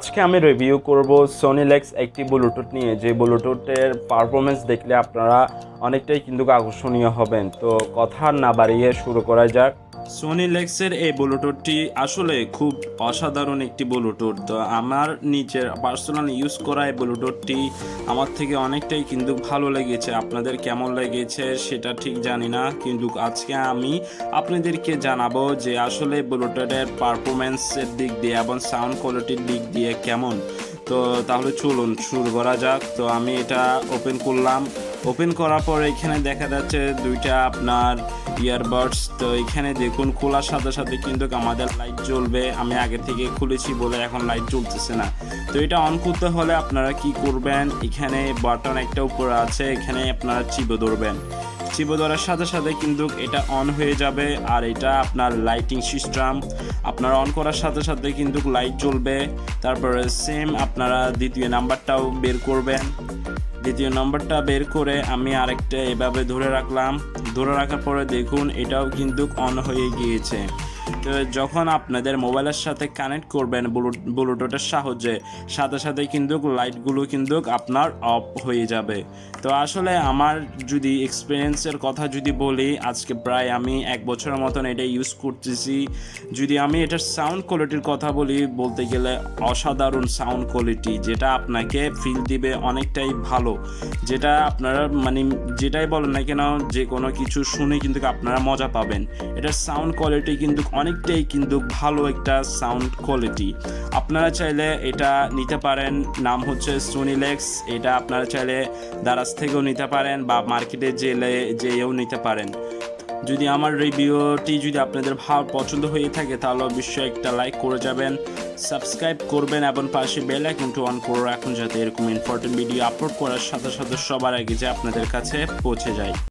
আজকে আমি রিভিউ করব সোনিলেক্স একটি ব্লুটুথ নিয়ে, যে ব্লুটুথের পারফরমেন্স দেখলে আপনারা অনেকটাই কিন্তু আকর্ষণীয় হবেন। তো কথা না বাড়িয়ে শুরু করা যাক। সোনিলেক্সের এই ব্লুটুথটি আসলে খুব অসাধারণ একটি ব্লুটুথ। তো আমার নিজের পার্সোনাল ইউজ করা এই ব্লুটুথটি আমার থেকে অনেকটাই কিন্তু ভালো লেগেছে। আপনাদের কেমন লেগেছে সেটা ঠিক জানি না, কিন্তু আজকে আমি আপনাদেরকে জানাবো যে আসলে ব্লুটুথের পারফরমেন্সের দিক দিয়ে এবং সাউন্ড কোয়ালিটির দিক দিয়ে কেমন। তো তাহলে চলুন শুরু করা যাক। তো আমি এটা ওপেন করলাম। ওপেন করার পর এখানে দেখা যাচ্ছে দুইটা আপনার ইয়ারবাডস। তো এখানে দেখুন খোলার সাথে সাথে কিন্তু আমাদের লাইট জ্বলবে। আমি আগে থেকে খুলেছি বলে এখন লাইট জ্বলতেছে না। তো এটা অন করতে হলে আপনারা কি করবেন, এখানে বাটন একটা উপরে আছে, এখানে আপনারা চিপে ধরবেন। চিপে ধরার সাথে সাথে কিন্তু এটা অন হয়ে যাবে। আর এটা আপনার লাইটিং সিস্টেম, আপনারা অন করার সাথে সাথে কিন্তু লাইট জ্বলবে। তারপরে সেম আপনারা দ্বিতীয় নাম্বারটাও বের করবেন। দ্বিতীয় নম্বরটা বের করে আমি আরেকটা এভাবে ধরে রাখলাম। ধরে রাখার পরে দেখুন এটাও কিন্তু অন হয়ে গিয়েছে। তো যখন আপনাদের মোবাইলের সাথে কানেক্ট করবেন ব্লুটুথের সাহায্যে, সাথে সাথে কিন্তু লাইটগুলো কিন্তু আপনার অফ হয়ে যাবে। তো আসলে আমার যদি এক্সপিরিয়েন্সের কথা যদি বলি, আজকে প্রায় আমি 1 বছরের মতন এটা ইউজ করতেছি। যদি আমি এটার সাউন্ড কোয়ালিটির কথা বলি, বলতে গেলে অসাধারণ সাউন্ড কোয়ালিটি, যেটা আপনাকে ফিল দিবে অনেকটাই ভালো। যেটা আপনারা যেটাই বলেন না কেন, যে কোনো কিছু শুনে কিন্তু আপনারা মজা পাবেন। এটার সাউন্ড কোয়ালিটি কিন্তু অনেকটাই কিন্তু ভালো একটা সাউন্ড কোয়ালিটি। আপনারা চাইলে এটা নিতে পারেন, নাম হচ্ছে সোনিলেক্স। এটা আপনারা চাইলে দারাজ থেকেও নিতে পারেন বা মার্কেটে যেয়েও নিতে পারেন। যদি আমার রিভিউটি যদি আপনাদের ভালো পছন্দ হয়ে থাকে তাহলে অবশ্যই একটা লাইক করে যাবেন, সাবস্ক্রাইব করবেন এবং পাশে বেল আইকনটি অন করে রাখুন, যাতে এরকম ইম্পর্টেন্ট ভিডিও আপলোড করার সাথে সাথে সবার আগে যে আপনাদের কাছে পৌঁছে যায়।